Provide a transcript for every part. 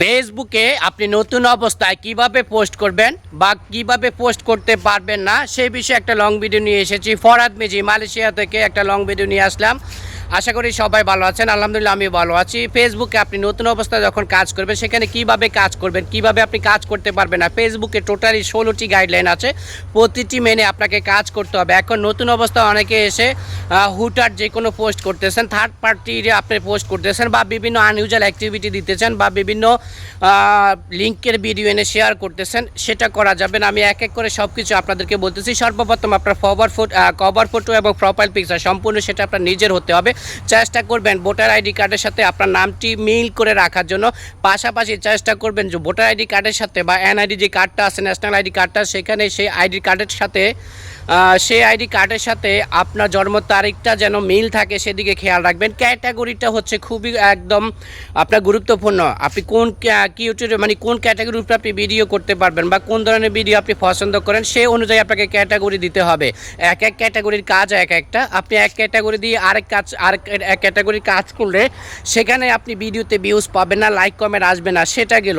ফেসবুকে আপনি নতুন অবস্থায় কিভাবে পোস্ট করবেন বা কিভাবে পোস্ট করতে পারবেন না সেই বিষয়ে একটা লং ভিডিও নিয়ে এসেছি। ফরহাদ মিজি মালয়েশিয়া থেকে একটা লং ভিডিও নিয়ে আসলাম। আশা করি সবাই ভালো আছেন। আলহামদুলিল্লাহ আমি ভালো আছি। ফেসবুকে আপনি নতুন অবস্থায় যখন কাজ করবেন সেখানে কিভাবে কাজ করবেন, কিভাবে আপনি কাজ করতে পারবেন না, ফেসবুকে টোটালি 16টি গাইডলাইন আছে, প্রতিটি মেনে আপনাকে কাজ করতে হবে। এখন নতুন অবস্থায় অনেকে এসে হুটহাট যে কোনো পোস্ট করতেছেন, থার্ড পার্টির আপনি পোস্ট করতেছেন বা বিভিন্ন আনইউজুয়াল অ্যাক্টিভিটি দিতেছেন বা বিভিন্ন লিঙ্কের ভিডিও এনে শেয়ার করতেছেন, সেটা করা যাবে না। আমি এক এক করে সব কিছু আপনাদেরকে বলতেছি। সর্বপ্রথম আপনার কভার ফটো এবং প্রোফাইল পিকচার সম্পূর্ণ সেটা আপনার নিজের হতে হবে। চেষ্টা করবেন ভোটার আইডি কার্ডের সাথে আপনার নামটি মিল করে রাখার জন্য। পাশাপাশি চেষ্টা করবেন যে ভোটার আইডি কার্ডের সাথে বা এনআইডি যে কার্ডটা আছে, ন্যাশনাল আইডি কার্ডটা, সেখানে সেই আইডি কার্ডের সাথে আপনার জন্ম তারিখটা যেন মিল থাকে সেদিকে খেয়াল রাখবেন। ক্যাটাগরিটা হচ্ছে খুবই একদম আপনার গুরুত্বপূর্ণ। আপনি কোন কোন ক্যাটাগরির উপরে আপনি ভিডিও করতে পারবেন বা কোন ধরনের ভিডিও আপনি পছন্দ করেন সেই অনুযায়ী আপনাকে ক্যাটাগরি দিতে হবে। এক এক ক্যাটাগরির কাজ এক একটা। আপনি এক ক্যাটাগরি দিয়ে আরেক ক্যাটাগরির কাজ করলে সেখানে আপনি ভিডিওতে ভিউজ পাবেন না, লাইক কমেন্ট আসবে না, সেটা গেল।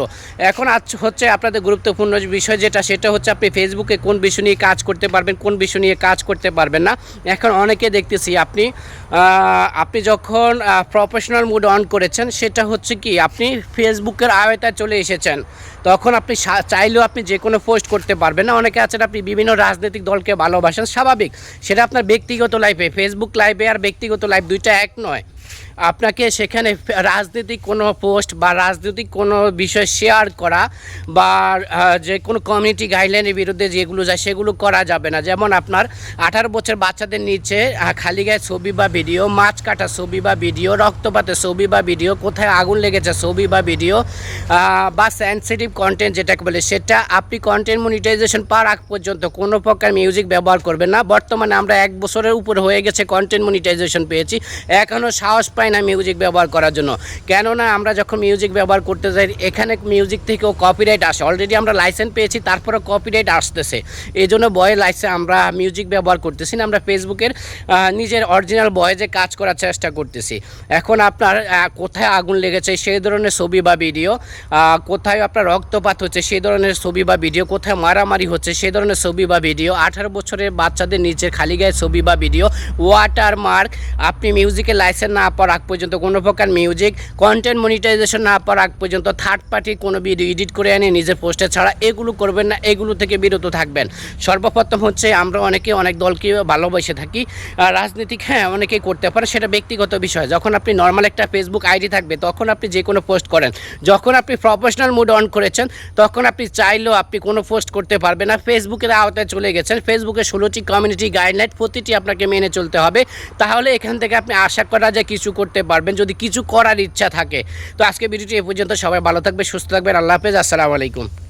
এখন হচ্ছে আপনাদের গুরুত্বপূর্ণ বিষয় সেটা হচ্ছে আপনি ফেসবুকে কোন বিষয় নিয়ে কাজ করতে পারবেন, কোন বিষয় নিয়ে কাজ করতে পারবেন না। এখন অনেকে দেখতেছি আপনি যখন প্রফেশনাল মোড অন করেছেন, সেটা হচ্ছে কি আপনি ফেসবুকের আওতায় চলে এসেছেন, তখন আপনি চাইলেও আপনি যে কোনো পোস্ট করতে পারবেন না। অনেকে আছেন আপনি বিভিন্ন রাজনৈতিক দলকে ভালোবাসেন, স্বাভাবিক, সেটা আপনার ব্যক্তিগত লাইফে। ফেসবুক লাইফে আর ব্যক্তিগত লাইফ দুইটা এক নয়। আপনাকে সেখানে রাজনৈতিক কোনো পোস্ট বা রাজনৈতিক কোনো বিষয় শেয়ার করা বা যে কোনো কমিউনিটি গাইডলাইনের বিরুদ্ধে যেগুলো যায় সেগুলো করা যাবে না। যেমন আপনার 18 বছর বাচ্চাদের নিচে খালি গায়ে ছবি বা ভিডিও, মাছ কাটা ছবি বা ভিডিও, রক্তপাতের ছবি বা ভিডিও, কোথায় আগুন লেগেছে ছবি বা ভিডিও বা সেন্সিটিভ কন্টেন্ট যেটাকে বলে, সেটা আপনি কন্টেন্ট মনিটাইজেশন পাওয়ার আগ পর্যন্ত কোনো প্রকার মিউজিক ব্যবহার করবেন না। বর্তমানে আমরা 1 বছরের উপর হয়ে গেছে কন্টেন্ট মনিটাইজেশন পেয়েছি, এখনও সাহস পাই না মিউজিক ব্যবহার করার জন্য। কেননা আমরা যখন মিউজিক ব্যবহার করতে যাই এখানে মিউজিক থেকেও কপিরাইট আসে। অলরেডি আমরা লাইসেন্স পেয়েছি, তারপরে কপিরাইট আসতেছে, এই জন্য আমরা মিউজিক ব্যবহার করতেছি না। আমরা ফেসবুকের নিজের অরিজিনাল ভয়েসে কাজ করার চেষ্টা করতেছি। এখন আপনার কোথায় আগুন লেগেছে সেই ধরনের ছবি বা ভিডিও, কোথায় আপনার রক্তপাত হচ্ছে সেই ধরনের ছবি বা ভিডিও, কোথায় মারামারি হচ্ছে সেই ধরনের ছবি বা ভিডিও, 18 বছরের বাচ্চাদের নিচের খালি গায়ে ছবি বা ভিডিও, ওয়াটারমার্ক, আপনি মিউজিকের লাইসেন্স না পাওয়ার আগ পর্যন্ত কোনো প্রকার মিউজিক, কন্টেন্ট মনিটাইজেশন না পাওয়ার আগ পর্যন্ত থার্ড পার্টি কোনো ভিডিও এডিট করে এনে নিজের পোস্টে ছাড়া, এগুলো করবেন না, এগুলো থেকে বিরত থাকবেন। সর্বপ্রথম হচ্ছে আমরা অনেক দলকে ভালোবেসে থাকি, রাজনীতিক অনেকেই করতে পারে, সেটা ব্যক্তিগত বিষয়। যখন আপনি নর্মাল একটা ফেসবুক আইডি থাকবে তখন আপনি যে কোনো পোস্ট করেন। যখন আপনি প্রফেশনাল মোড অন করেছেন তখন আপনি চাইলেও আপনি কোনো পোস্ট করতে পারবেন না। ফেসবুকের আওতায় চলে গেছেন, ফেসবুকের 16টি কমিউনিটি গাইডলাইন প্রতিটি আপনাকে মেনে চলতে হবে। তাহলে এখান থেকে আপনি আশা করা যায় কিছু করতে পারবেন, যদি কিছু করার ইচ্ছা থাকে। তো আজকে ভিডিওটি এ পর্যন্ত। সবাই ভালো থাকবে, সুস্থ থাকবেন। আল্লাহ হাফেজ, আসসালামু আলাইকুম।